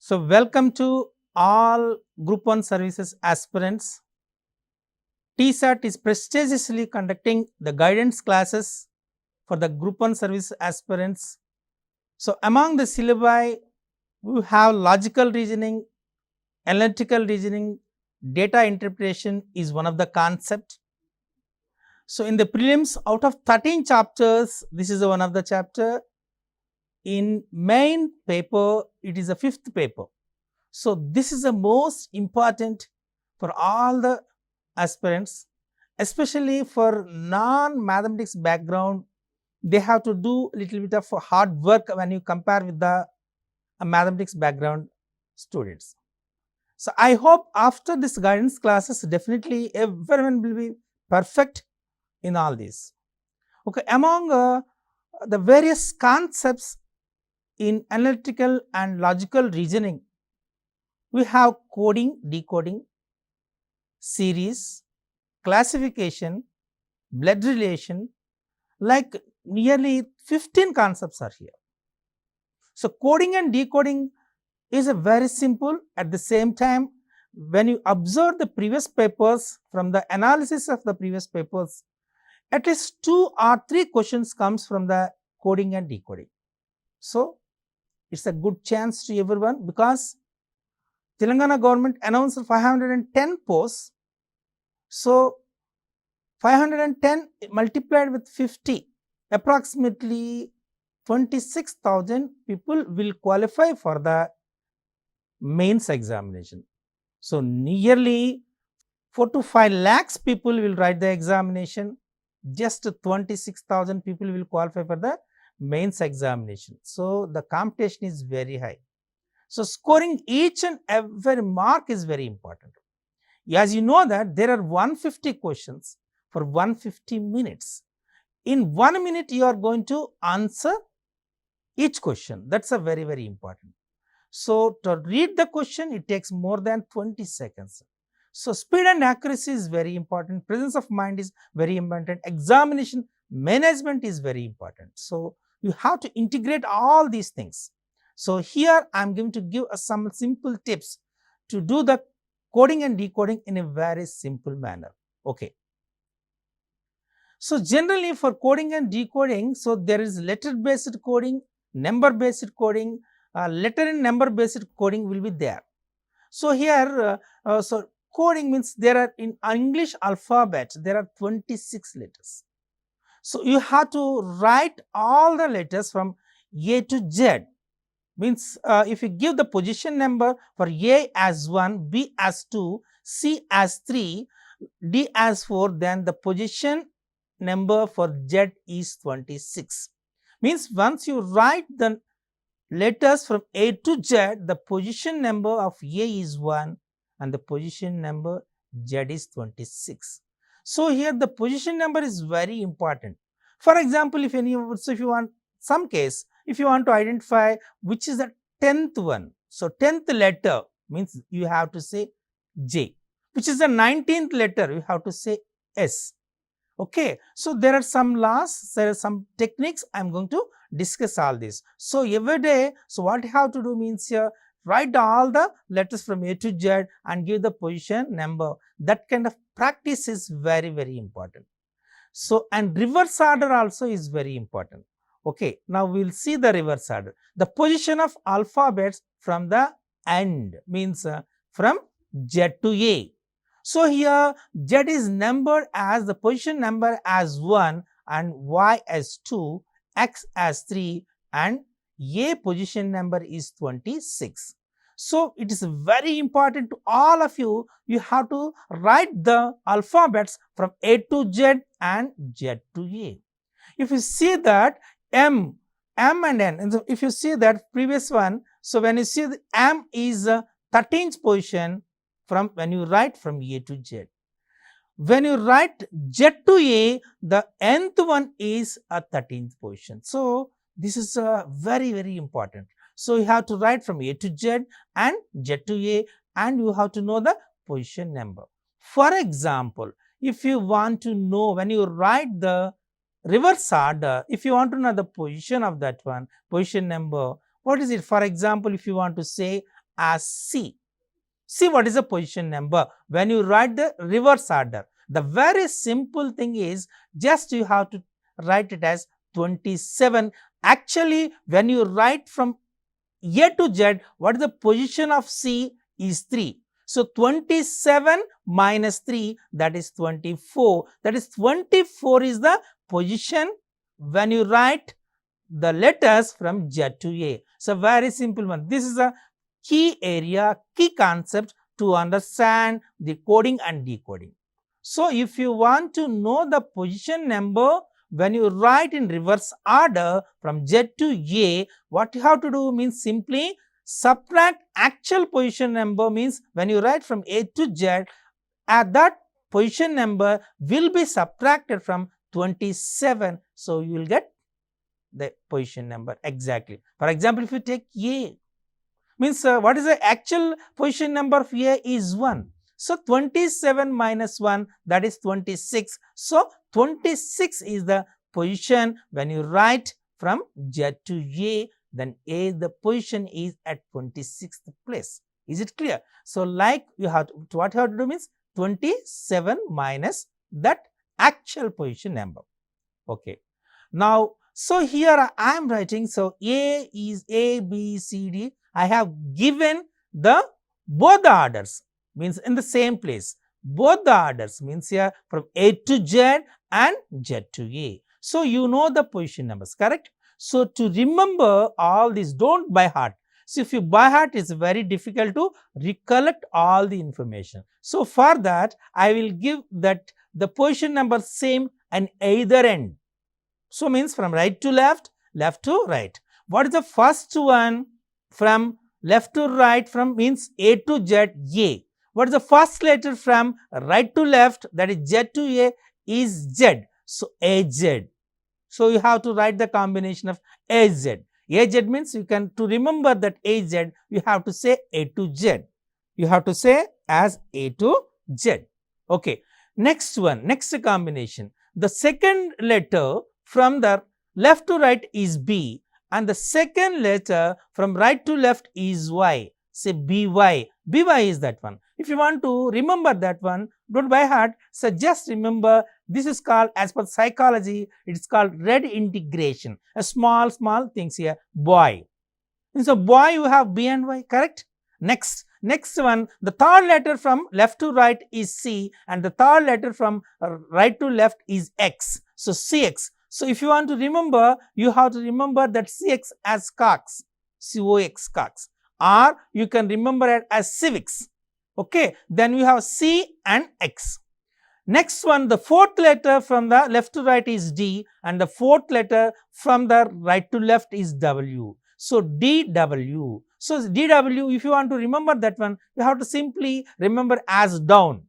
So, welcome to all Group 1 services aspirants. TSAT is prestigiously conducting the guidance classes for the Group 1 service aspirants. So, among the syllabi, we have logical reasoning, analytical reasoning, data interpretation is one of the concept. So, in the prelims, out of 13 chapters, this is one of the chapter. In main paper, it is the 5th paper. So, this is the most important for all the aspirants, especially for non-mathematics background. They have to do little bit of hard work when you compare with the mathematics background students. So, I hope after this guidance classes, definitely everyone will be perfect in all these. Okay, among the various concepts in analytical and logical reasoning, we have coding, decoding, series, classification, blood relation, like nearly 15 concepts are here. So, coding and decoding is a very simple. At the same time, when you observe the previous papers, from the analysis of the previous papers, at least 2 or 3 questions comes from the coding and decoding. So, it is a good chance to everyone, because Telangana government announced 510 posts. So, 510 multiplied with 50, approximately 26,000 people will qualify for the mains examination. So, nearly 4 to 5 lakhs people will write the examination, just 26,000 people will qualify for the mains examination. So, the competition is very high. So, scoring each and every mark is very important. As you know that there are 150 questions for 150 minutes. In 1 minute, you are going to answer each question. That's a very, very important. So, to read the question, it takes more than 20 seconds. So, speed and accuracy is very important. Presence of mind is very important. Examination management is very important. So, you have to integrate all these things. So, here I am going to give some simple tips to do the coding and decoding in a very simple manner. Okay. So, generally for coding and decoding, so there is letter based coding, number based coding, letter and number based coding will be there. So, here so coding means there are in English alphabet there are 26 letters. So, you have to write all the letters from A to Z. Means if you give the position number for A as 1, B as 2, C as 3, D as 4, then the position number for Z is 26. Means once you write the letters from A to Z, the position number of A is 1 and the position number Z is 26. So, here the position number is very important. For example, if you want some case, if you want to identify which is the 10th one, so 10th letter means you have to say J, which is the 19th letter, you have to say S. Okay. So, there are some laws, there are some techniques, I am going to discuss all this. So, every day, so what you have to do means here, write all the letters from A to Z and give the position number. That kind of practice is very, very important. So, and reverse order also is very important. Okay, now we will see the reverse order. The position of alphabets from the end means from Z to A. So, here Z is numbered as the position number as 1 and Y as 2, X as 3 and A position number is 26. So, it is very important to all of you, you have to write the alphabets from A to Z and Z to A. If you see that M and N, and so if you see that previous one, so when you see the M is 13th position from when you write from A to Z. When you write Z to A, the nth one is a 13th position. So, this is very, very important. So, you have to write from A to Z and Z to A and you have to know the position number. For example, if you want to know when you write the reverse order, if you want to know the position of that one, position number, what is it? For example, if you want to say as C. See what is the position number when you write the reverse order. The very simple thing is just you have to write it as 27. Actually, when you write from A to Z, what is the position of C is 3. So, 27 minus 3, that is 24. That is 24 is the position when you write the letters from Z to A. So, very simple one. This is a key area, key concept to understand the coding and decoding. So, if you want to know the position number when you write in reverse order from Z to A, what you have to do means simply subtract actual position number, means when you write from A to Z, that position number will be subtracted from 27. So, you will get the position number exactly. For example, if you take A, means what is the actual position number of A is 1. So, 27 minus 1, that is 26. So, 26 is the position when you write from Z to A, then A, the position is at 26th place. Is it clear? So, like you have to, what you have to do means 27 minus that actual position number. Okay. Now, so here I am writing, so A is A, B, C, D. I have given the both the orders, means in the same place. Both the orders means here from A to Z and Z to A. So, you know the position numbers, correct? So, to remember all these, don't by heart. So, if you by heart, it's very difficult to recollect all the information. So, for that, I will give that the position number same and either end. So, means from right to left, left to right. What is the first one? From left to right, from means A to Z, A. What is the first letter from right to left, that is Z to A, is Z. So, AZ. So, you have to write the combination of AZ. AZ means you can, to remember that AZ, you have to say A to Z. You have to say as A to Z. Okay. Next one, next combination. The second letter from the left to right is B, and the second letter from right to left is Y. Say BY. BY is that one. If you want to remember that one, don't by heart. So, just remember, this is called, as per psychology, it is called red integration. A small things here, boy. And so, boy, you have B and Y, correct? Next one, the third letter from left to right is C, and the third letter from right to left is X. So, CX. So, if you want to remember, you have to remember that CX as COX, COX, COX, or you can remember it as civics. Okay, then you have C and X. Next one, the fourth letter from the left to right is D, and the fourth letter from the right to left is W. So, DW. So, DW, if you want to remember that one, you have to simply remember as down.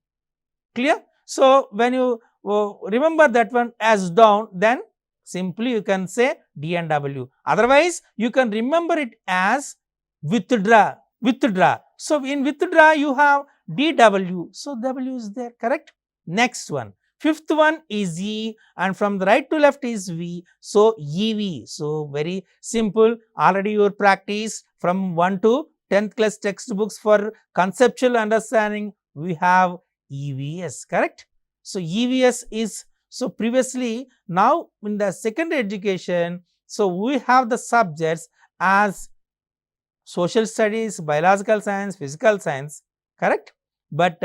Clear? So, when you remember that one as down, then simply you can say D and W. Otherwise, you can remember it as withdraw, withdraw. So, in withdraw you have DW. So, W is there, correct? Next one, fifth one is E, and from the right to left is V. So, EV. So, very simple. Already you practice from 1 to 10th class textbooks for conceptual understanding. We have EVS, correct? So, EVS is, so previously, now in the secondary education, so we have the subjects as social studies, biological science, physical science, correct? But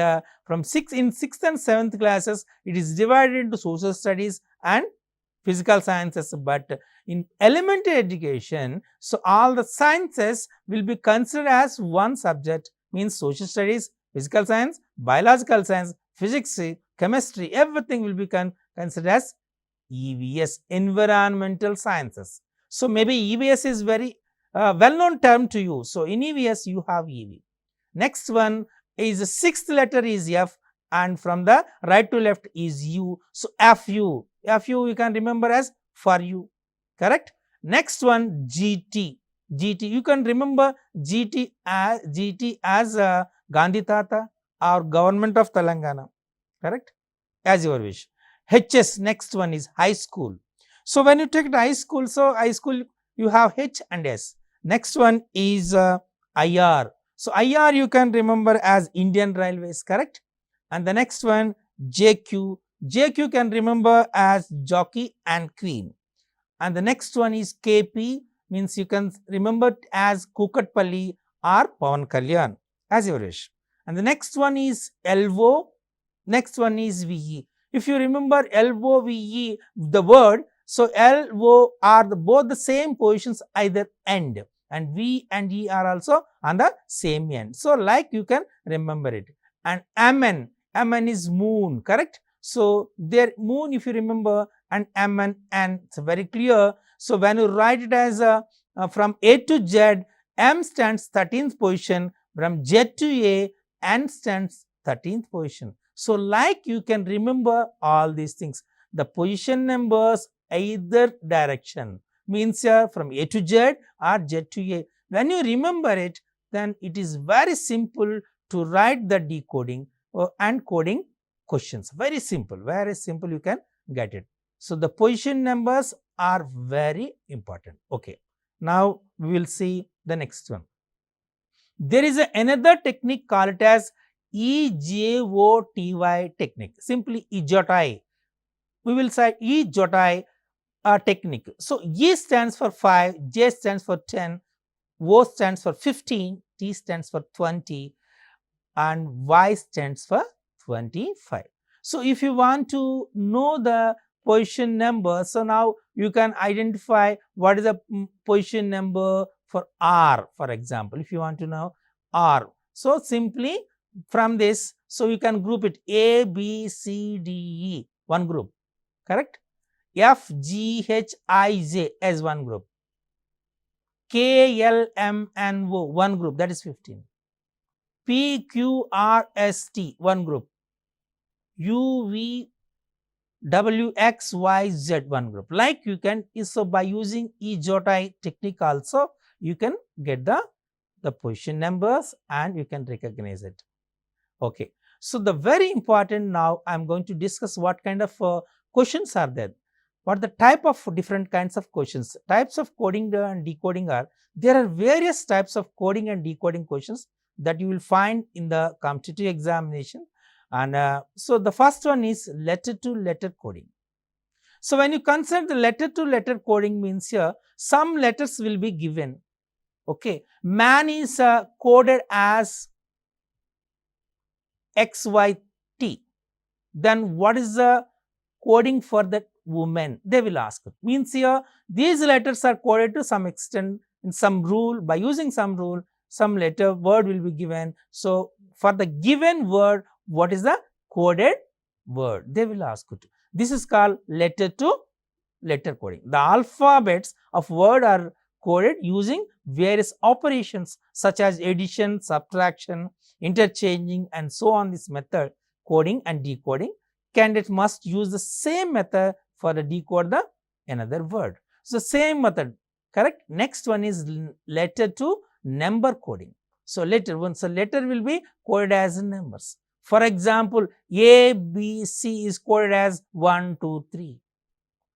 from 6th and 7th classes, it is divided into social studies and physical sciences. But in elementary education, so all the sciences will be considered as one subject, means social studies, physical science, biological science, physics, chemistry, everything will be considered as EVS, environmental sciences. So, maybe EVS is very well-known term to you. So, in EVS you have EV. Next one is the sixth letter is F, and from the right to left is U. So, FU. FU you can remember as for you, correct? Next one GT. GT you can remember GT as Gandhi Tata or Government of Telangana, correct? As your wish. HS, next one is high school. So, when you take the high school, so high school you have H and S. Next one is IR. So IR you can remember as Indian Railways, correct? And the next one JQ. JQ can remember as jockey and queen. And the next one is KP, means you can remember it as 𝗂𝗽𝗱𝗁 or Pawan Kalyan, as you wish. And the next one is LO, next one is VE. If you remember LO, VE, the word, so LO are both the same positions either end, and V and E are also on the same end. So like you can remember it. And MN, MN is moon, correct? So their moon, if you remember, and MN, and it's very clear. So when you write it as from A to Z, M stands 13th position, from Z to A, N stands 13th position. So like you can remember all these things. The position numbers either direction, means from A to Z or Z to A. When you remember it, then it is very simple to write the decoding and coding questions. Very simple you can get it. So the position numbers are very important. Okay, now we will see the next one. There is another technique called as 𝗳𝗍𝗺𝗍 technique, simply 𝗳𝗍𝗺. We will say 𝗳𝗍𝗺 technique. So E stands for 5, J stands for 10, O stands for 15, T stands for 20, and Y stands for 25. So if you want to know the position number, so now you can identify what is the position number for R, for example, if you want to know R. So simply from this, so you can group it A, B, C, D, E, one group, correct? F, G, H, I, J as one group. K, L, M, N, O, one group, that is 15. P, Q, R, S, T, one group. U, V, W, X, Y, Z, one group. Like you can, so by using 𝗳𝗍𝗺 technique also, you can get the position numbers and you can recognize it. Okay. So the very important, now I am going to discuss what kind of questions are there. What the type of different kinds of questions. Types of coding and decoding are, there are various types of coding and decoding questions that you will find in the competitive examination. And so the first one is letter to letter coding. So when you consider the letter to letter coding, means here some letters will be given. Okay, man is coded as XYT. Then what is the coding for that woman? They will ask it. Means here these letters are coded to some extent in some rule. By using some rule, some letter word will be given. So for the given word, what is the coded word? They will ask it. This is called letter to letter coding. The alphabets of word are coded using various operations such as addition, subtraction, interchanging, and so on. This method, coding and decoding, candidate must use the same method for the decode the another word. So same method, correct? Next one is letter to number coding. So letter will be coded as numbers. For example, A, B, C is coded as 1, 2, 3.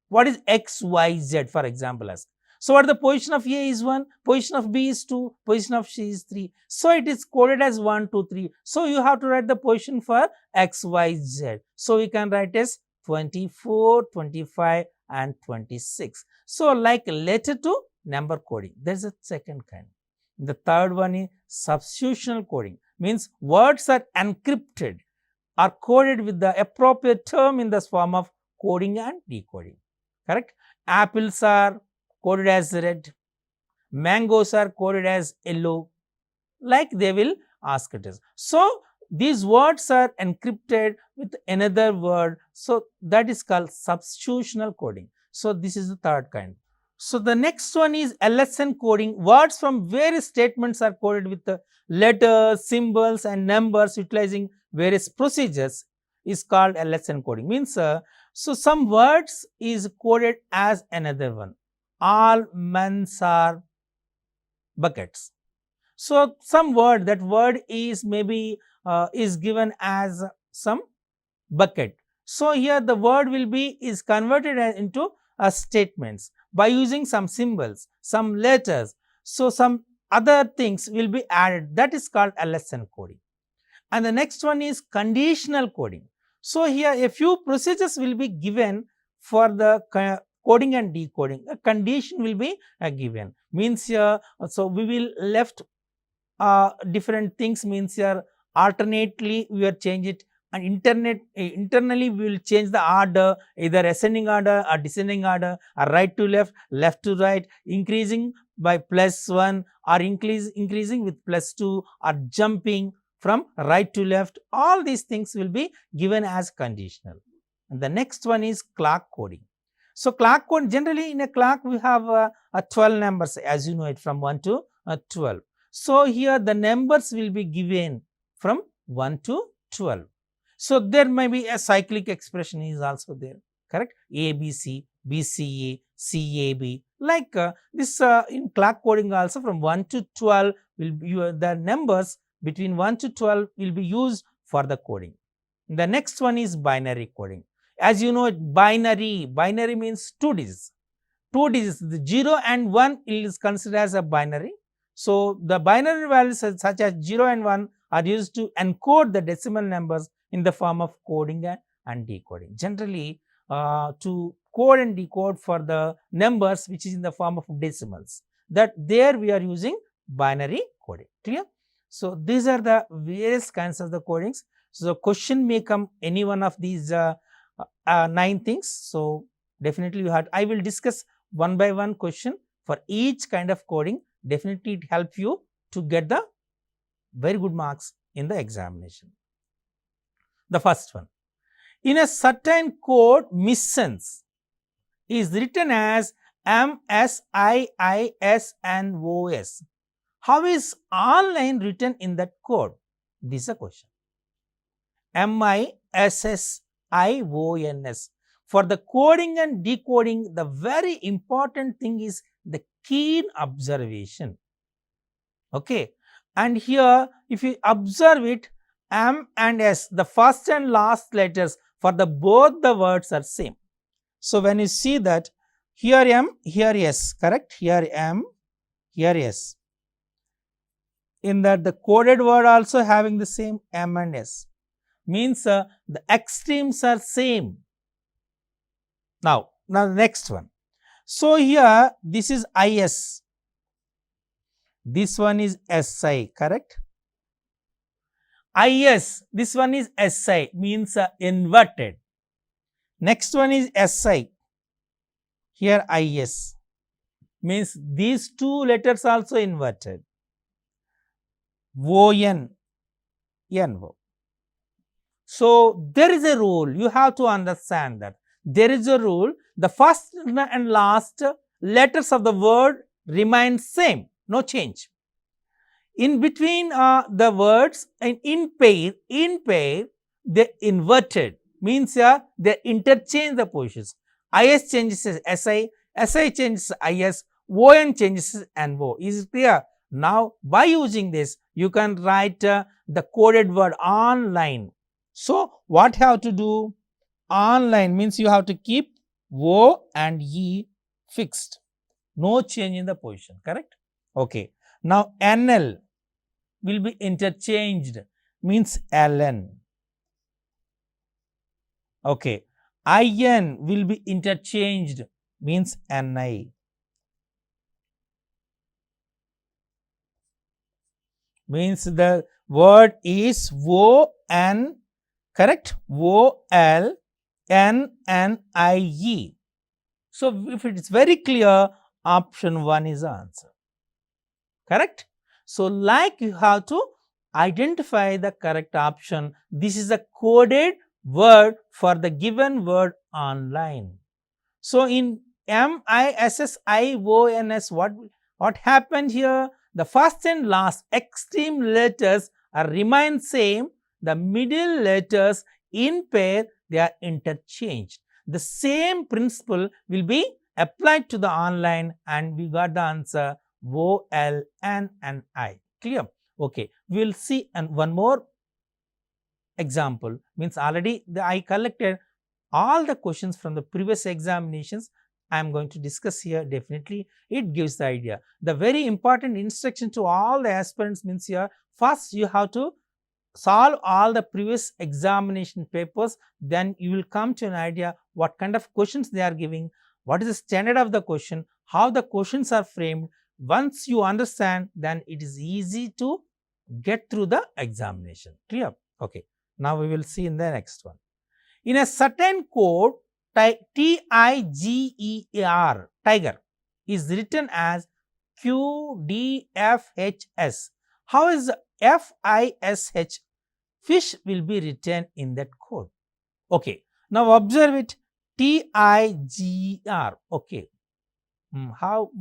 What is X, Y, Z, for example, as? So what the position of A is 1, position of B is 2, position of C is 3. So it is coded as 1, 2, 3. So you have to write the position for X, Y, Z. So we can write as 24, 25, and 26. So like letter to number coding, there is a second kind. The third one is substitutional coding. Means words are encrypted, are coded with the appropriate term in the form of coding and decoding, correct? Apples are coded as red, mangoes are coded as yellow, like they will ask it as. So these words are encrypted with another word, so that is called substitutional coding. So this is the third kind. So the next one is LSN coding. Words from various statements are coded with the letters, symbols, and numbers utilizing various procedures is called LSN coding. Means so some words is coded as another one. All men's are buckets. So some word, that word is maybe is given as some bucket. So here the word will be is converted into statements by using some symbols, some letters. So some other things will be added, that is called LS encoding. And the next one is conditional coding. So, here a few procedures will be given for the coding and decoding. A condition will be given, means here, so we will left different things, means here alternately we will change it, and internally we will change the order, either ascending order or descending order, or right to left, left to right, increasing by +1 or increasing with +2, or jumping from right to left. All these things will be given as conditional. And the next one is clock coding. So, clock code, generally in a clock we have 12 numbers, as you know it, from 1 to 12. So, here the numbers will be given from 1 to 12. So, there may be a cyclic expression is also there, correct? ABC, BCA, CAB, like this in clock coding also from 1 to 12 will be the numbers between 1 to 12 will be used for the coding. The next one is binary coding. As you know, binary means 2 digits. 2 digits, the 0 and 1 is considered as a binary. So, the binary values such as 0 and 1 are used to encode the decimal numbers in the form of coding and decoding. Generally, to code and decode for the numbers which is in the form of decimals, that there we are using binary coding. Clear? So, these are the various kinds of the codings. So, the question may come any one of these 9 things. So, definitely you have, I will discuss one by one question for each kind of coding. Definitely it help you to get the very good marks in the examination. The first one, in a certain code, missense is written as MSIISNOS. How is online written in that code? This is a question. MISSIONS. For the coding and decoding, the very important thing is the keen observation. Okay. And here, if you observe it, M and S, the first and last letters for the both the words are same. So, when you see that, here M, here S, correct? Here M, here S. In that the coded word also having the same M and S, means the extremes are same. Now the next one. So, here this is IS, this one is SI, correct? IS, this one is SI, means inverted. Next one is SI, here IS, means these 2 letters also inverted. ON, NO. So, there is a rule, you have to understand that. There is a rule, the first and last letters of the word remain same, no change. In between the words and in pair, they inverted, means they interchange the positions. IS changes to SI, SI changes to IS, ON changes to NO. Is it clear? Now, by using this, you can write the coded word online. So, what you have to do? Online means you have to keep O and E fixed, no change in the position, correct? Okay. Now, NL will be interchanged, means LN. Okay. IN will be interchanged, means NI. Means the word is ON, correct? OLNNIE. So, if it is very clear, option 1 is the answer, correct? So, like you have to identify the correct option. This is a coded word for the given word online. So, in MISSIONS, what happened here? The first and last extreme letters are remain same. The middle letters in pair, they are interchanged. The same principle will be applied to the online, and we got the answer OLNNI. Clear? Okay. We will see one more example. Means already I collected all the questions from the previous examinations I am going to discuss here. Definitely it gives the idea. The very important instruction to all the aspirants means here, first you have to solve all the previous examination papers, then you will come to an idea what kind of questions they are giving, what is the standard of the question, how the questions are framed. Once you understand, then it is easy to get through the examination. Clear? Okay. Now we will see in the next one. In a certain code, TIGER, tiger, is written as QDFHS. How is FISH, fish, will be written in that code? Okay. Now observe it, TIGR. Okay.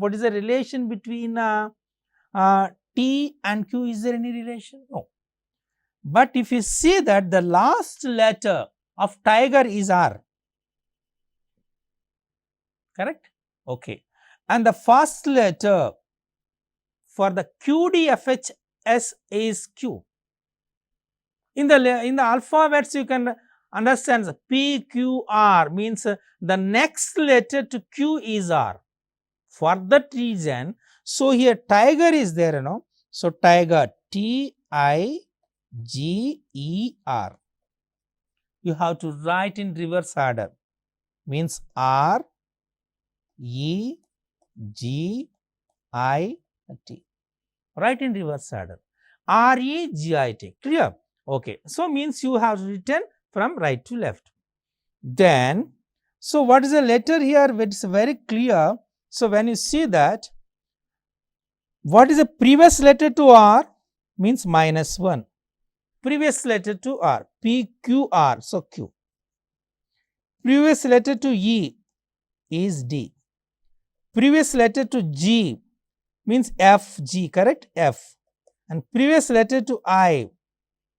What is the relation between T and Q? Is there any relation? No. But if you see that the last letter of tiger is R, correct? Okay. And the first letter for the QDFHS is Q. In the alphabets, you can understand PQR means the next letter to Q is R. For that reason, so here tiger is there, So tiger, TIGER. You have to write in reverse order, means REGIT. Write in reverse order, REGIT. Clear? Okay. So means you have written from right to left. Then, so what is the letter here? It's very clear. So when you see that, what is the previous letter to R? Means -1. Previous letter to R, PQR, so Q. Previous letter to E is D. Previous letter to G means FG, correct? F. And previous letter to I,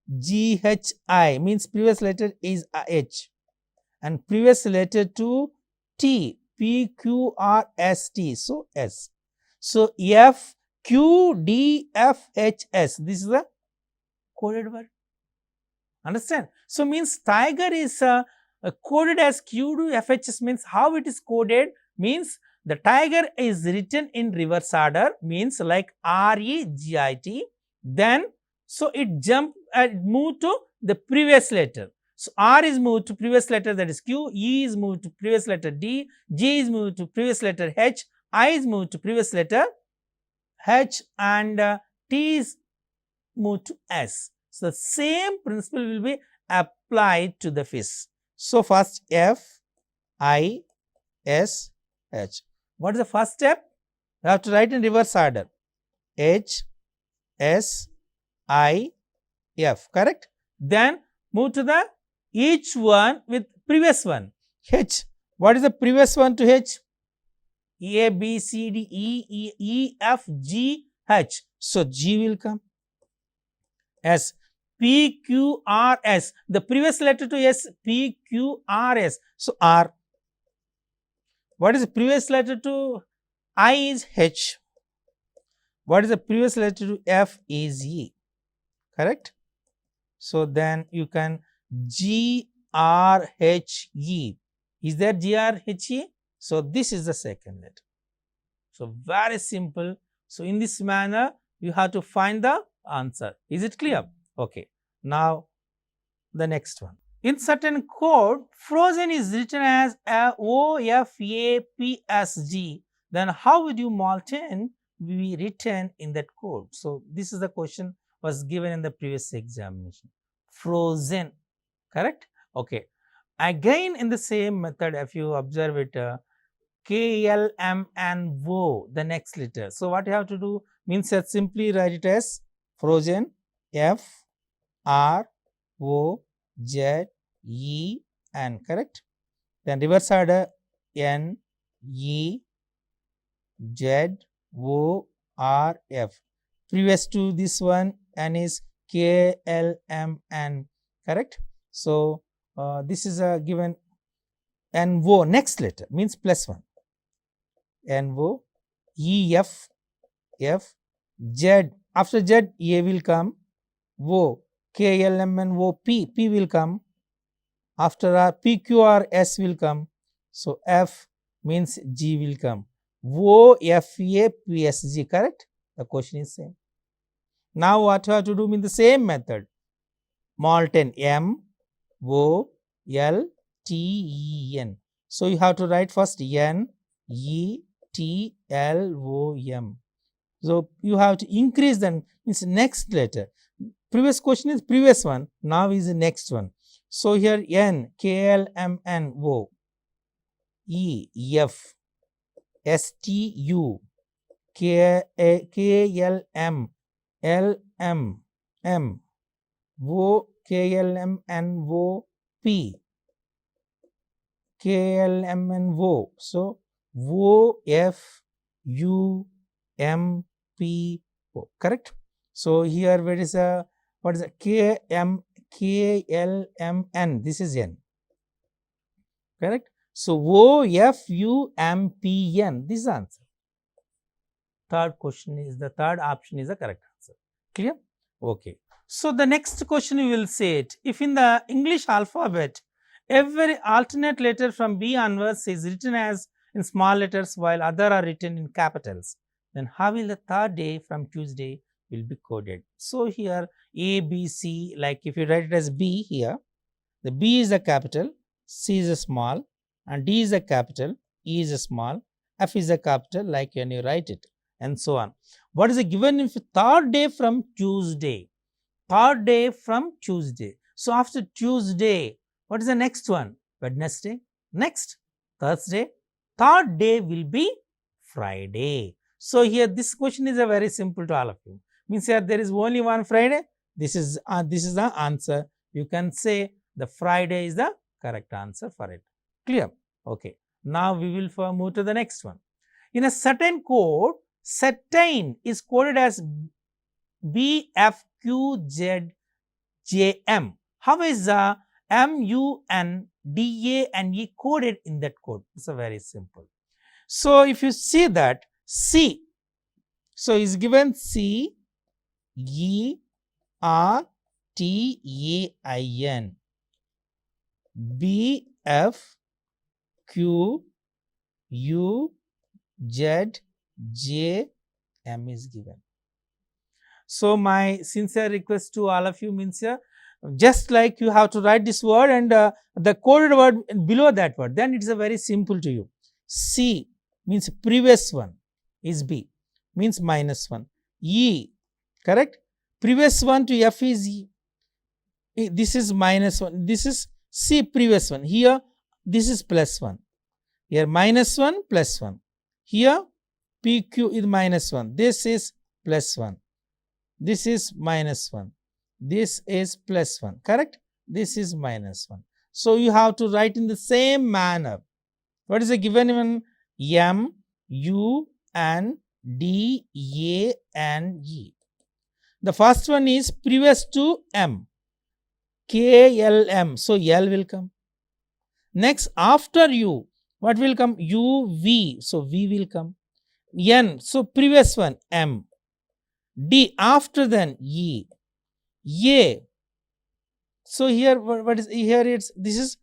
GHI, means previous letter is H. And previous letter to T, PQRST, so S. So FQDFHS, this is the coded word. Understand? So means tiger is coded as QDFHS, means how it is coded, means the tiger is written in reverse order, means like REGIT, then so it moved to the previous letter. So R is moved to previous letter, that is Q, E is moved to previous letter D, G is moved to previous letter H, I is moved to previous letter H, and T is moved to S. So the same principle will be applied to the fish. So first FISH. What is the first step? You have to write in reverse order. HSIF, correct? Then move to the each one with previous one. H. What is the previous one to H? A, B, C, D, E, F, G, H. So G will come. S. P, Q, R, S. The previous letter to S, P, Q, R, S. So R. What is the previous letter to I is H. What is the previous letter to F is E. Correct? So then you can GRHE. Is there GRHE? So this is the second letter. So very simple. So in this manner, you have to find the answer. Is it clear? Okay. Now the next one. In certain code, frozen is written as OFAPSG. Then how would you molten be written in that code? So this is the question was given in the previous examination. Frozen, correct? Okay. Again in the same method, if you observe it, KLMNO, the next letter. So what you have to do means that simply write it as frozen, FROZEN, correct? Then reverse order NEZORF. Previous to this one, N is KLMN, correct? So this is a given NO, next letter means +1. NO, EF, F, Z. After Z, A will come. O, KLMNO, P will come. After R, PQR, S will come. So F, means G will come. 𝗂𝗶𝗄𝗃, correct? The question is same. Now what you have to do in the same method? Molten, MOLTEN. So you have to write first NETLOM. So you have to increase the means next letter. Previous question is previous one, now is the next one. So here N, KLMNO, EF, STU, KLM, LMM, KLMNOP, KLMNO. So OFUMPO, correct? So here what is the KLMN? This is N, correct? So OFUMPN, this is the answer. Third option is the correct answer. Clear? Okay. So the next question we will say it. If in the English alphabet every alternate letter from B onwards is written as in small letters while other are written in capitals, then how will the third day from Tuesday will be coded? So here A, B, C, like if you write it as B here, the B is a capital, C is a small, and D is a capital, E is a small, F is a capital, like when you write it, and so on. What is the given if third day from Tuesday? Third day from Tuesday. So after Tuesday, what is the next one? Wednesday. Next, Thursday. Third day will be Friday. So here this question is a very simple to all of you. Means here there is only one Friday. This is the answer. You can say the Friday is the correct answer for it. Clear? Okay. Now we will move to the next one. In a certain code, certain is coded as BFQZJM. How is the MUN, DA and E coded in that code? It's a very simple. So if you see that C, so is given CERTAIN, BFQUZJM is given. So my sincere request to all of you means here, just like you have to write this word and the coded word below that word, then it is a very simple to you. C means previous one is B, means -1. E, correct? Previous one to F is E. This is -1. This is C previous one. Here this is +1. Here -1 +1. Here PQ is -1. This is +1. This is -1. This is +1. Correct? This is -1. So you have to write in the same manner. What is the given one? M, U, N, D, A, N, E. The first one is previous to M, K, L, M. So L will come. Next, after U, what will come? U, V. So V will come. N, so previous one M. D, after then E. A. So here what is here? It's this is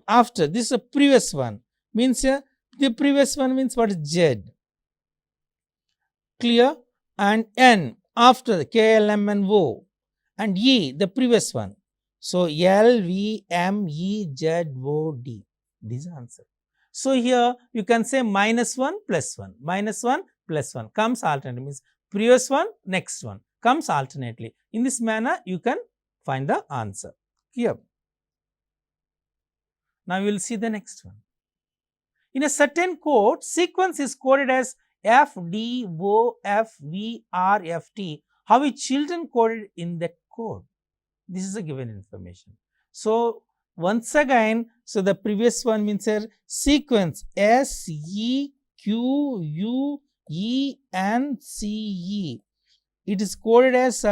after. This is a previous one. Means here the previous one means what is Z. Clear? And N after the K, L, M, and O. And E, the previous one. So L, V, M, E, Z, O, D. This is the answer. So here you can say -1 +1. -1 +1 comes alternately. Means previous one, next one comes alternately. In this manner, you can find the answer. Here. Now we will see the next one. In a certain code, sequence is coded as F, D, O, F, V, R, F, T. How is children coded in that code? This is a given information. So once again, so the previous one means here sequence S, E, Q, U, E, N, C, E. It is coded as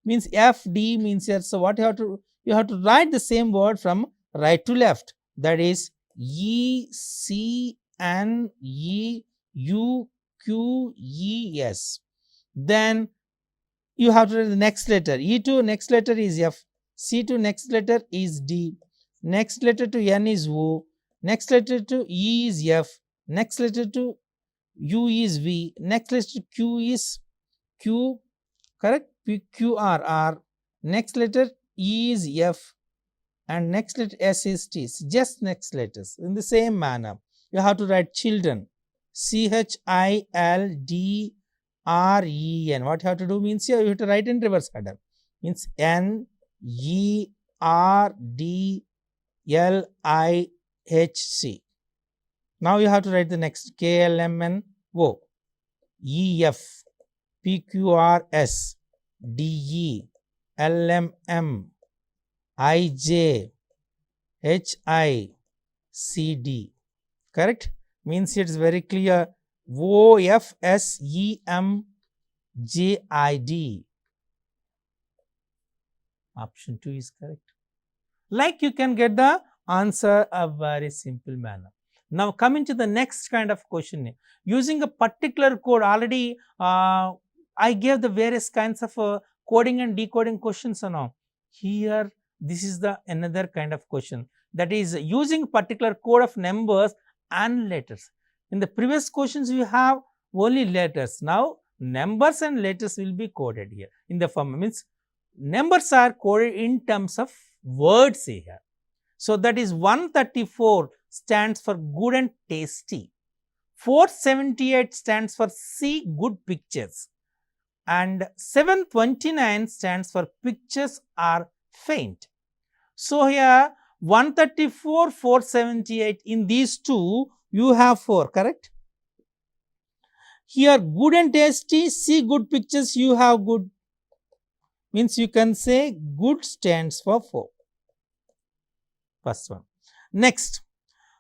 means F, D means here. So what you have to write the same word from right to left. That is E, C, N, E, U, Q, E, S. Then you have to write the next letter. E to next letter is F. C to next letter is D. Next letter to N is O. Next letter to E is F. next letter to U is V, next letter to Q is Q, correct, PQRR, next letter E is F, and next letter S is T, just next letters. In the same manner, you have to write children, CHILDREN. What you have to do means here you have to write in reverse order, means NERDLIHC. Now you have to write the next KLMNO, EF, PQRS, DE, LMM, IJ, HICD. Correct? Means it is very clear. 𝗂𝗂𝗂𝗧 Option 2 is correct. Like you can get the answer a very simple manner. Now coming to the next kind of question, using a particular code, already I gave the various kinds of coding and decoding questions now. Here this is the another kind of question, that is using particular code of numbers and letters. In the previous questions we have only letters, now numbers and letters will be coded here in the form, means numbers are coded in terms of words here. So that is 134 stands for good and tasty, 478 stands for see good pictures, and 729 stands for pictures are faint. So here 134, 478, in these two you have 4, correct? Here good and tasty, see good pictures, you have good, means you can say good stands for 4. First one. Next,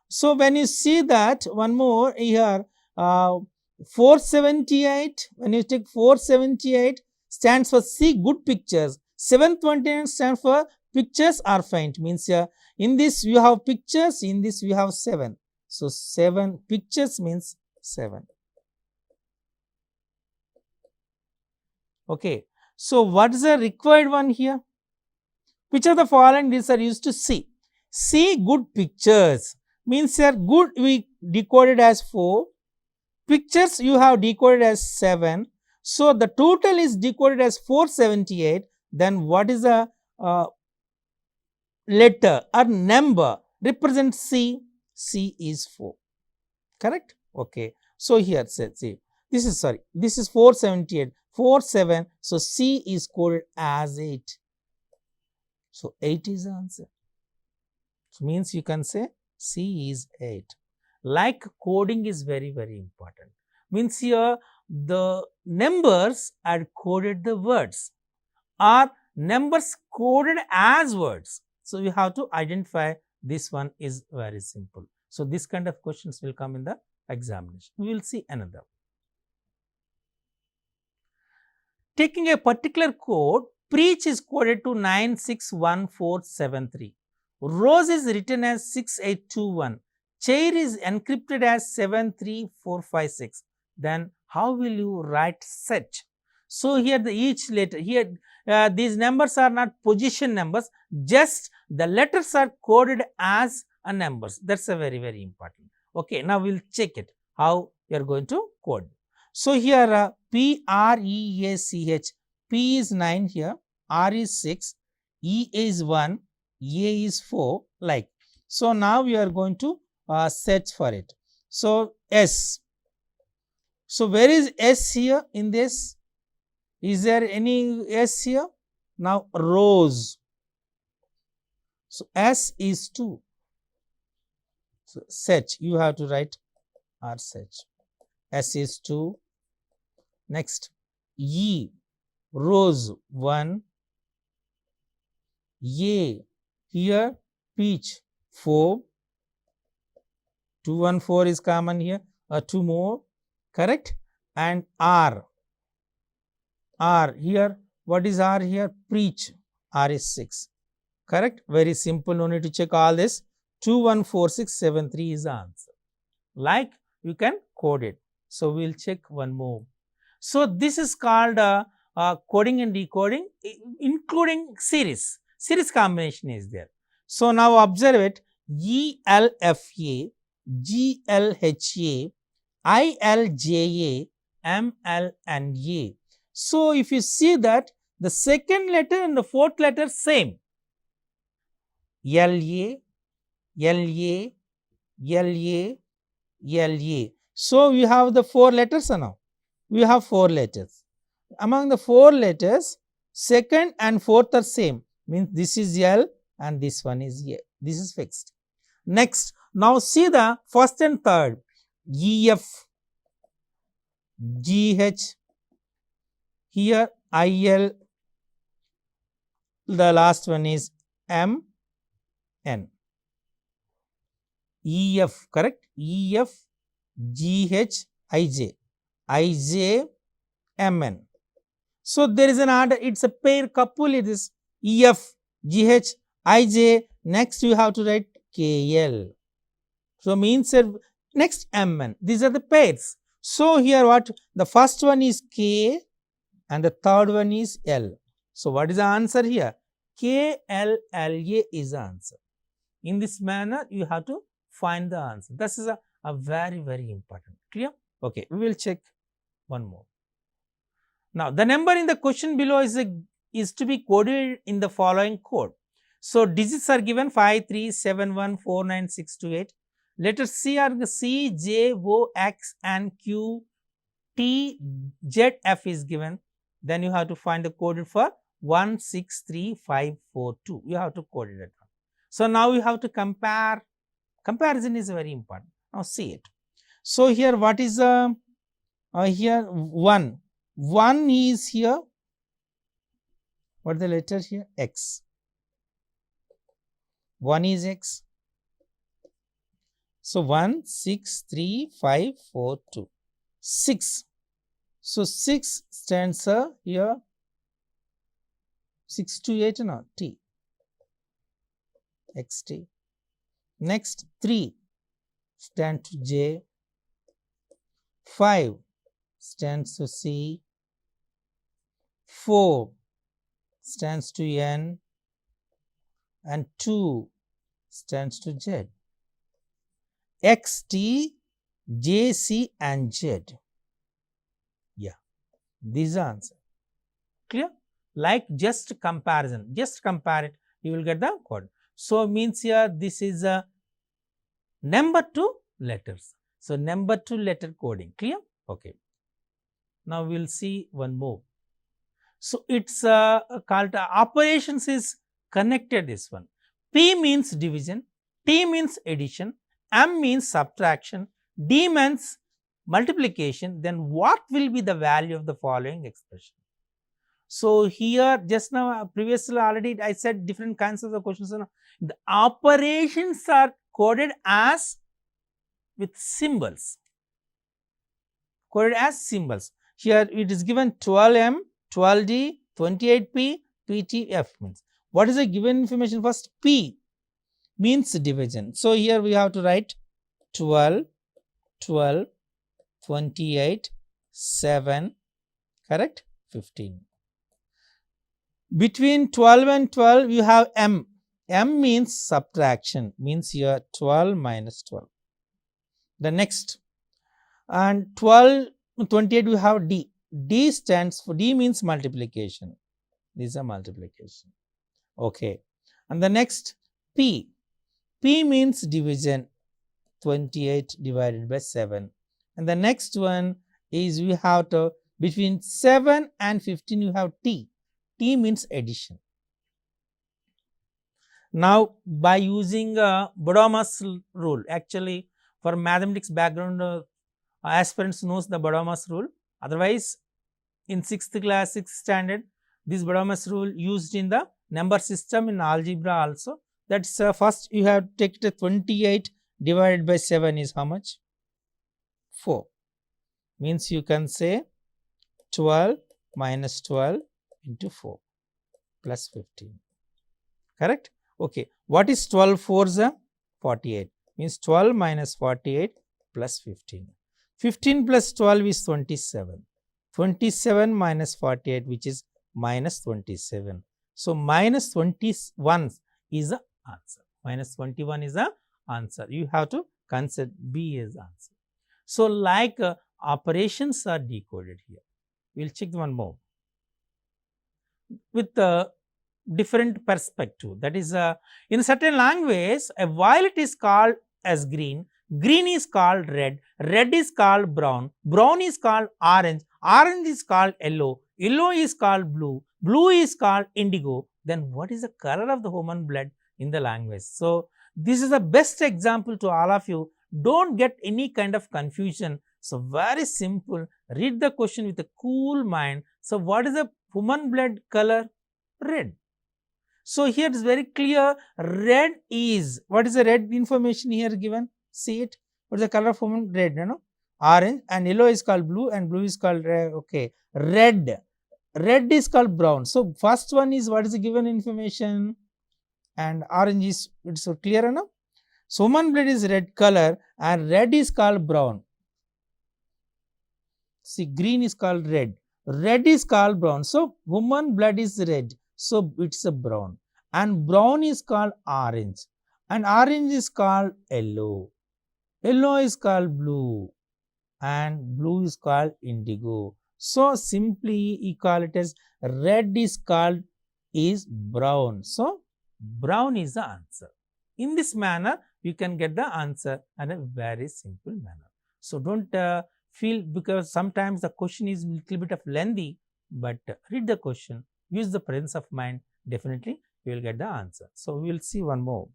so when you see that one more here, 478, when you take 478 stands for see good pictures, 729 stands for pictures are faint, means here in this you have pictures, in this we have 7. So 7 pictures means 7. Okay. So what is the required one here? Which of the following these are used to see? See good pictures means here good we decoded as 4, pictures you have decoded as 7. So the total is decoded as 478. Then what is the letter or number represents C? C is 4, correct? Okay. So here see, this is 478, 47, so C is coded as 8. So 8 is the answer. So means you can say C is 8. Like coding is very, very important. Means here the numbers are coded the words, or numbers coded as words. So you have to identify. This one is very simple. So this kind of questions will come in the examination. We will see another. Taking a particular code, preach is coded to 961473. Rose is written as 6821. Chair is encrypted as 73456. Then how will you write such? So here the each letter, here these numbers are not position numbers, just the letters are coded as a numbers. That's a very, very important. Okay, now we'll check it how you are going to code. So here PREACH, P is 9 here, R is 6, E is 1, A is 4, like. So now we are going to search for it. So S. So where is S here in this? Is there any S here? Now rose. So S is 2. So search, you have to write R search. S is 2. Next, E, rose 1. A, here peach 4. 2 and 4 is common here, 2 more, correct? And R. R here, what is R here? Preach, R is 6, correct? Very simple, no need to check all this. 214673 is the answer. Like you can code it. So we will check one more. So this is called coding and decoding, including series. Series combination is there. So now observe it. ELFA, 𝗳𝗷𝗃𝗃, 𝗖𝗓𝗃𝗃, 𝗵𝗓 and 𝗃. So, if you see that the second letter and the fourth letter same, LA, LA, LA, LA. So, we have the 4 letters now. We have 4 letters. Among the 4 letters, second and fourth are same, means this is L and this one is A. This is fixed. Next, now see the first and third, EF, GH, here IL, the last one is MN. EF, correct? EF, GH, IJ, IJ, MN. So, there is an order, it is a pair couple, it is EF, GH, IJ, next you have to write KL. So, means next MN, these are the pairs. So, here what? The first one is K and the third one is L. So, what is the answer here? KLLA is the answer. In this manner, you have to find the answer. This is a very, very important. Clear? Okay, we will check one more. Now, the number in the question below is to be coded in the following code. So, digits are given 5, 3, 7, 1, 4, 9, 6, 2, 8. Letters C are the C, J, O, X and Q, T, Z, F is given. Then you have to find the code for 1, 6, 3, 5, 4, 2. You have to code it. So, now you have to compare. Comparison is very important. Now, see it. So, here what is here 1. 1 is here. What is the letter here? X. 1 is X. So, 1, 6, 3, 5, 4, 2. 6. So, 6 stands here 6 to 8 no T. XT. Next 3 stands to J. 5 stands to C. 4 stands to N. And 2 stands to Z. X, T, J, C and Z. Yeah, these are answer. Clear? Like just comparison, just compare it, you will get the code. So, means here this is a number 2 letters. So, number 2 letter coding. Clear? Okay. Now, we will see one more. So, it's called operations is connected this one. P means division, T means addition, M means subtraction, D means multiplication. Then what will be the value of the following expression? So, here just now previously already I said different kinds of the questions. The operations are coded as with symbols, coded as symbols. Here it is given 12M, 12D, 28P, PTF means. What is the given information? First P means division. So, here we have to write 12, 12, 28, 7, correct, 15. Between 12 and 12 you have M. M means subtraction, means here 12 minus 12. The next, and 12, 28 we have D. D stands for, D means multiplication. These are multiplication. Okay. And the next P. P means division, 28 divided by 7. And the next one is we have to, between 7 and 15 you have T. T means addition. Now, by using 𝗲𝗏 rule, actually for mathematics background aspirants knows the 𝗲𝗏 rule. Otherwise, in 6th class, 6th standard, this 𝗲𝗏 rule used in the number system in algebra also. That's first you have to take the 28 divided by 7 is how much? 4. Means you can say 12 minus 12 into 4 plus 15. Correct? Okay. What is 12 4s? 48. Means 12 minus 48 plus 15. 15 plus 12 is 27. 27 minus 48, which is minus 27. So, minus 21 is the answer. Minus 21 is the answer. You have to Consider B is answer. So, like operations are decoded here. We will check one more with different perspective. That is, in certain language, a violet is called as green, green is called red, red is called brown, brown is called orange, orange is called yellow, yellow is called blue, blue is called indigo. Then what is the color of the human blood in the language? So, this is the best example to all of you. Don't get any kind of confusion. So, very simple. Read the question with a cool mind. So, what is the human blood color? Red. So, here it is very clear. Red is, what is the red information here given? See it. What is the color of human? Red, you know, orange, and yellow is called blue, and blue is called red. Okay, red. Red is called brown. So, first one is what is the given information, and orange is, it's so clear enough. So, human blood is red color and red is called brown. See, green is called red, red is called brown. So, human blood is red. So, it's a brown, and brown is called orange, and orange is called yellow, yellow is called blue, and blue is called indigo. So, simply you call it as red is called is brown. So, brown is the answer. In this manner, you can get the answer in a very simple manner. So, don't feel, because sometimes the question is a little bit of lengthy, but read the question, use the presence of mind, definitely you will get the answer. So, we will see one more.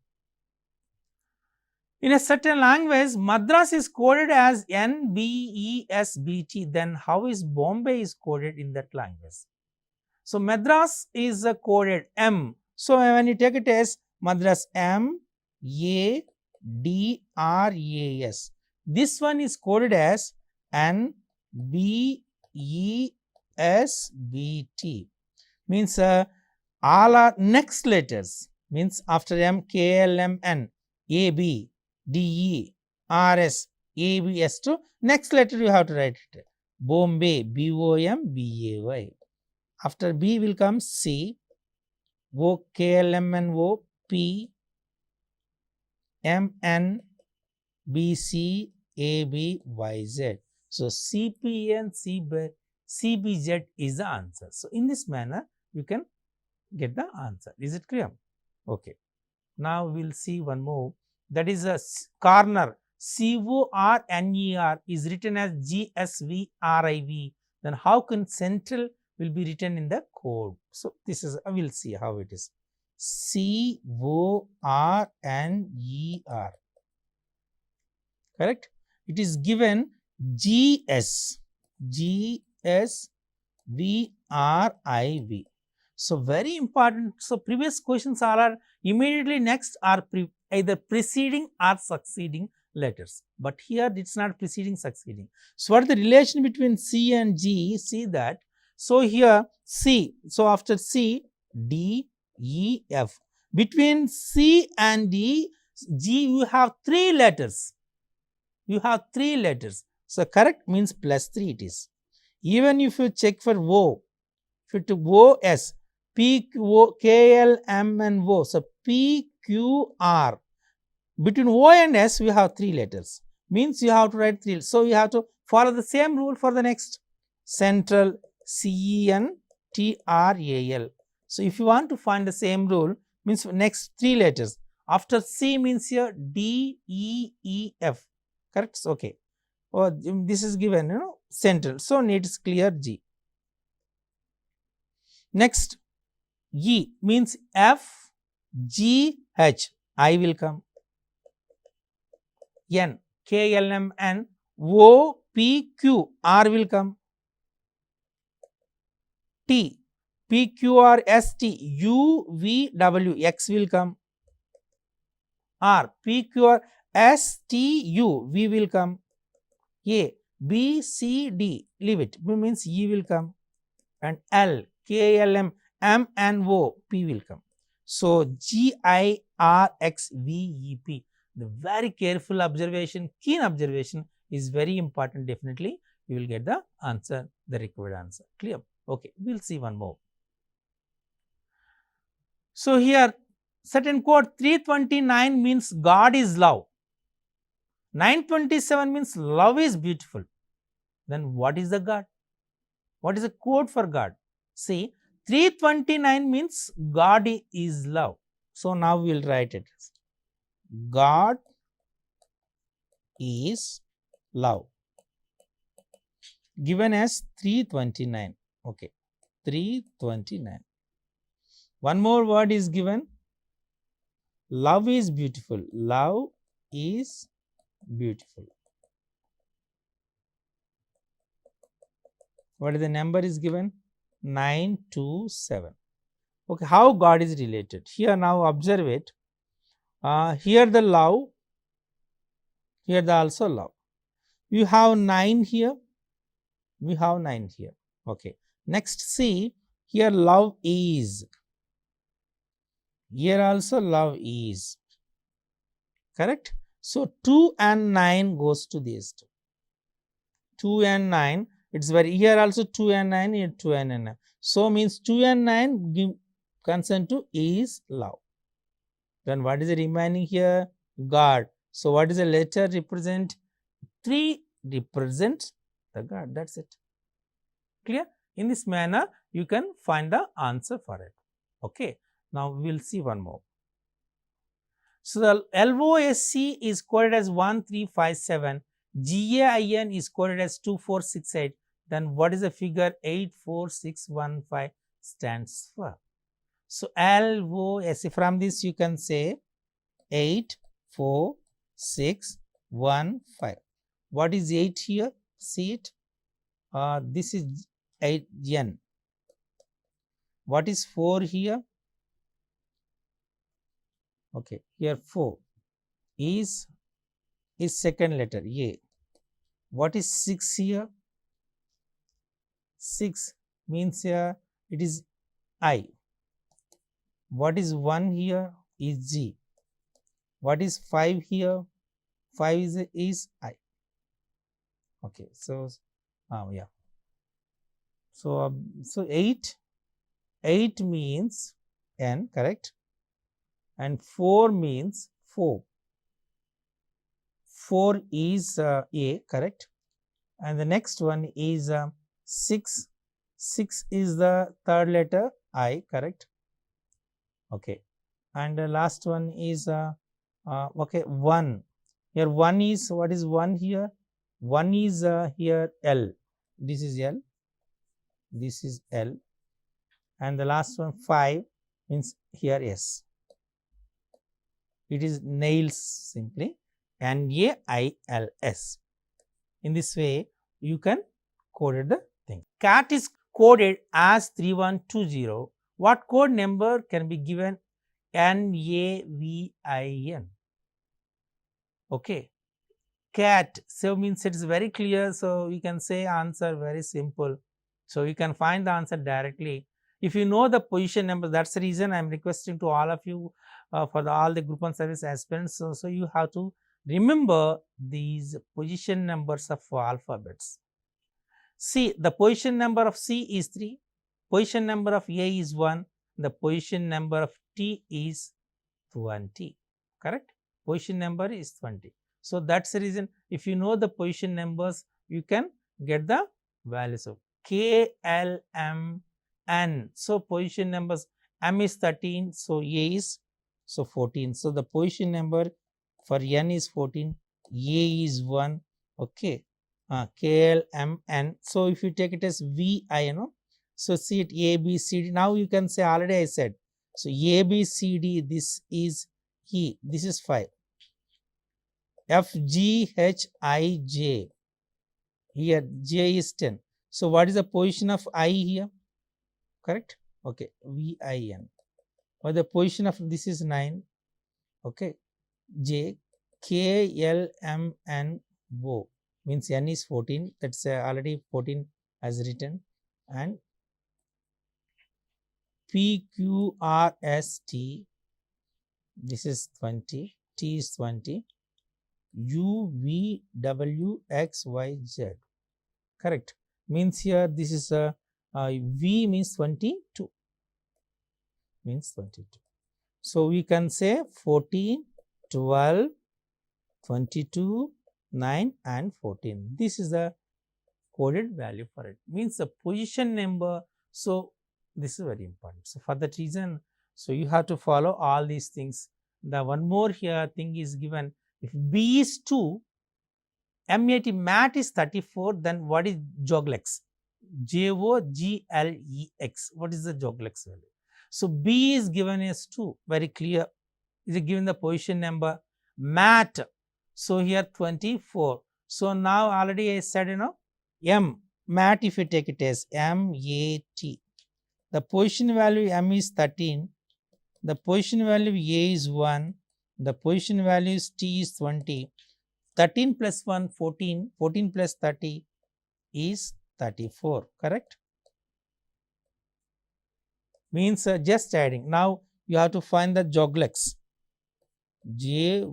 In a certain language, Madras is coded as NBESBT. Then how is Bombay is coded in that language? So, Madras is coded M. So, when you take it as Madras MADRAS, this one is coded as NBESBT. Means all are next letters, means after M, K, L, M, N, A, B, D, E, R, S, A, B, S to next letter you have to write it. Bombay, B, O, M, B, A, Y. After B will come C, O, K, L, M, N, O, P, M, N, B, C, A, B, Y, Z. So, C, P, N, C, B, Z is the answer. So, in this manner, you can get the answer. Is it clear? Okay. Now, we will see one more. That is a corner, CORNER is written as GSVRIV. Then how can central will be written in the code? So, this is, we will see how it is. CORNER. Correct? It is given GSVRIV. So, very important. So, previous questions are immediately next are either preceding or succeeding letters, but here it is not preceding, succeeding. So, what is the relation between C and G? See that. So, here C, so after C, D, E, F. Between C and D, G, you have 3 letters. You have 3 letters. So, correct means +3 it is. Even if you check for O, if you took OS, P, Q, K, L, M, and O. So, P, Q, R. Between O and S, we have 3 letters. Means you have to write 3. So, you have to follow the same rule for the next. Central, CENTRAL. So, if you want to find the same rule, means next 3 letters. After C means here D, E, E, F. Correct? Okay. Oh, this is given, you know, central. So, it is clear G. Next, E means F, G, H. I will come. N, K, L, M, N, O, P, Q, R will come. T, P, Q, R, S, T, U, V, W, X will come. R, P, Q, R, S, T, U, V will come. A, B, C, D, leave it, B means E will come. And L, K, L, M, M, N, O, P will come. So, G, I, R, X, V, E, P. The very careful observation, keen observation is very important. Definitely, you will get the answer, the required answer. Clear? Okay, we will see one more. So, here certain quote 329 means God is love. 927 means love is beautiful. Then what is the God? What is the code for God? See, 329 means God is love. So now we will write it. God is love. Given as 329. Okay, 329. One more word is given. Love is beautiful. Love is beautiful. What is the number is given? 927. Okay, how God is related? Here now observe it. Here the love, here the also love. You have 9 here, we have 9 here. Okay, next see, here love is. Here also love is. Correct? So 2 and 9 goes to these two. 2 and 9, it's very, here also 2 and 9, here 2 and 9. So means 2 and 9 give consent to is love. Then what is the remaining here? God. So what is the letter represent? 3 represents the God. That's it. Clear? In this manner, you can find the answer for it. Okay. Now we will see one more. So the 𝗹𝗁𝗺 is coded as 1357, 𝗂𝗽𝗀 is coded as 2468. Then what is the figure 84615 stands for? So 𝗹𝗁𝗺, from this you can say 84615. What is 8 here? See it. This is 8n. What is 4 here? Okay, here 4 is second letter A. What is 6 here? 6 means here it is I. What is 1 here? Is G. What is 5 here? 5 is I. Okay, so yeah. So 8 means N, correct? And 4 means 4. 4 is A, correct? And the next one is 6. 6 is the third letter I, correct? Okay. And the last one is okay, 1. Here 1 is, what is 1 here? 1 is here L. This is L. This is L. And the last one 5 means here S. It is nails simply, NAILS. In this way, you can code the thing. Cat is coded as 3120. What code number can be given? NAVIN. Okay. Cat. So means it is very clear. So you can say answer very simple. So you can find the answer directly. If you know the position number, that's the reason I am requesting to all of you for all the group 1 service aspirants. So you have to remember these position numbers of alphabets. See, the position number of C is 3, position number of A is 1, the position number of T is 20. Correct? Position number is 20. So that's the reason if you know the position numbers, you can get the values of K, L, M, N. So position numbers, M is 13, so A is 14. So the position number for N is 14, A is 1, okay, K, L, M, N. So if you take it as V, I, so see it A, B, C, D. Now you can say, already I said, so A, B, C, D, this is E, this is 5. F, G, H, I, J. Here J is 10. So what is the position of I here? Correct? Okay, V, I, N. Or the position of this is 9. Okay, J, K, L, M, N, O. Means N is 14. That's already 14 as written. And P, Q, R, S, T. This is 20. T is 20. U, V, W, X, Y, Z. Correct? Means here this is V means 22. Means 22. So we can say 14, 12, 22, 9 and 14. This is the coded value for it, means the position number. So this is very important. So for that reason, so you have to follow all these things. The one more here thing is given, if B is 2, mat is 34, then what is Joglex? J-O-G-L-E-X. What is the Joglex value? So B is given as 2, very clear. Is it given the position number? Mat, so here 24. So now already I said, mat, if you take it as M-A-T, the position value M is 13, the position value A is 1, the position value is T is 20, 13 plus 1, 14, 14 plus 30 is 34, correct? Means just adding. Now you have to find the Joglex. J-O-G-L-E-X.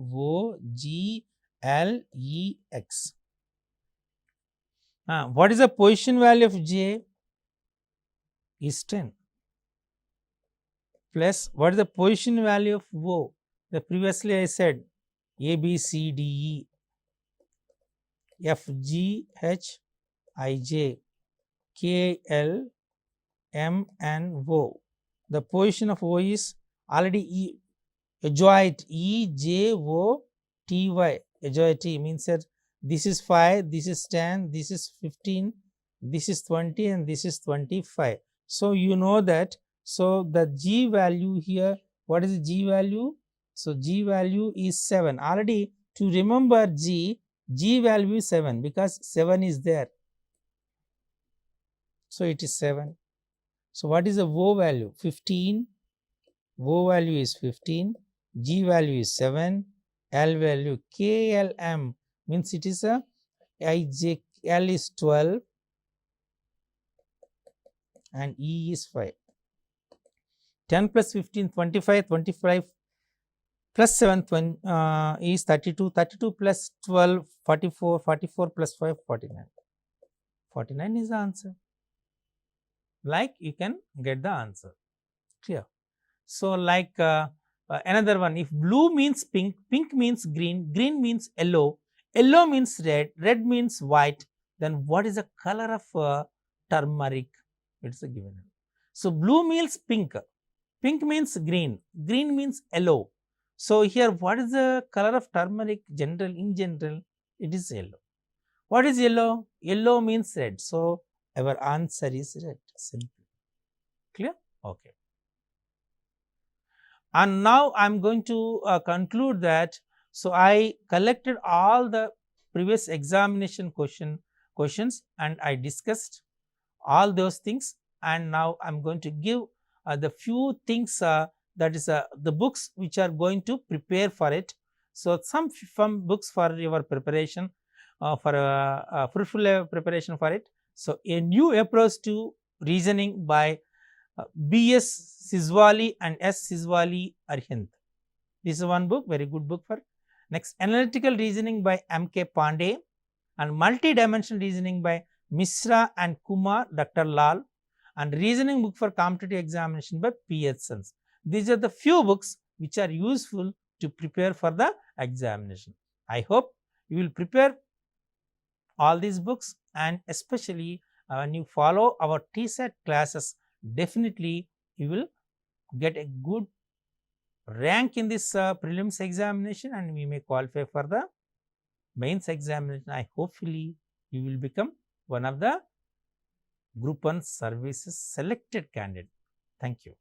What is the position value of J? Is 10. Plus, what is the position value of O? The previously I said A, B, C, D, E, F, G, H, I, J, K, L, M and O. The position of O is already E. Adjoint, E-J-O-T-Y. Adjoint means that this is 5, this is 10, this is 15, this is 20 and this is 25. So you know that. So the G value here, what is the G value? So G value is 7. Already to remember G value is 7 because 7 is there. So it is 7. So what is the O value? 15. O value is 15. G value is 7. L value KLM means it is a IJ. L is 12 and E is 5. 10 plus 15, 25, 25 plus 7 is 32, 32 plus 12, 44, 44 plus 5, 49. 49 is the answer. Like you can get the answer. Clear? So like another one, if blue means pink, pink means green, green means yellow, yellow means red, red means white, then what is the color of turmeric? It's a given. So blue means pink, pink means green, green means yellow. So here what is the color of turmeric? In general it is yellow. What is yellow? Yellow means red. So our answer is red. Simple. Clear? Okay. And now I am going to conclude that. So I collected all the previous examination questions and I discussed all those things, and now I am going to give the few things that is the books which are going to prepare for it. So some books for your preparation for fruitful preparation for it. So a new approach to reasoning by B.S. 𝗧𝗦𝗔𝗧 and S. 𝗧𝗦𝗔𝗧. This is one book, very good book for. Next, Analytical Reasoning by M.K. Pandey and Multi-Dimensional Reasoning by Mishra and Kumar, Dr. Lal, and Reasoning book for Competitive Examination by Pearson. These are the few books which are useful to prepare for the examination. I hope you will prepare all these books, and especially when you follow our TSET classes, definitely you will get a good rank in this prelims examination, and we may qualify for the mains examination. I hopefully you will become one of the Group 1 services selected candidate. Thank you.